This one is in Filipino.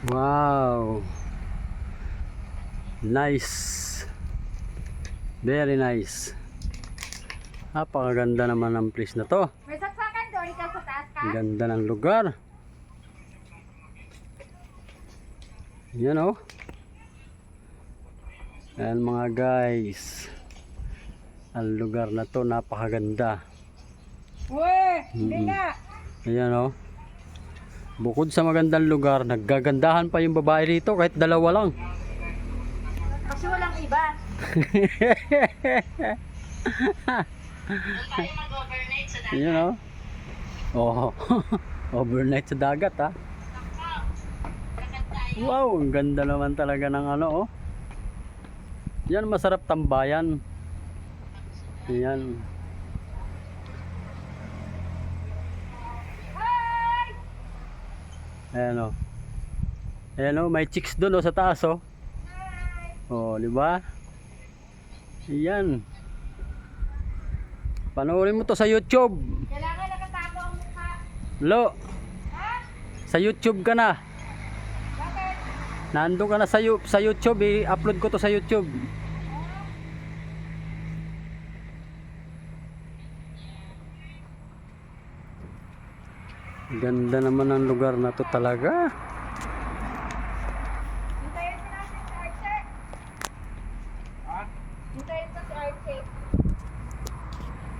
Wow. Nice. Very nice. Napakaganda naman ng place na to. May saksakan doon, ikaw sa taas ka? Ang ganda ng lugar. Yan oh. Ayan mga guys. Ang lugar na to napakaganda. Uy, hindi nga. Ayan oh. Bukod sa magandang lugar, naggagandahan pa yung babae rito kahit dalawa lang. Kasi walang iba. Ayan oh. Oh. Overnight sa dagat ha. Wow, ang ganda naman talaga ng ano oh. Yan masarap tambayan. Ayan. Ayan o. Ayan o, may chicks doon o sa taas o. O, di ba? Ayan. Panoorin mo to sa YouTube. Kailangan nakatago ang mukha. Lo, Ha? sa YouTube ka na. Bakit? Nandun ka na sa YouTube, i-upload ko to sa YouTube. Ganda naman ang lugar na to talaga.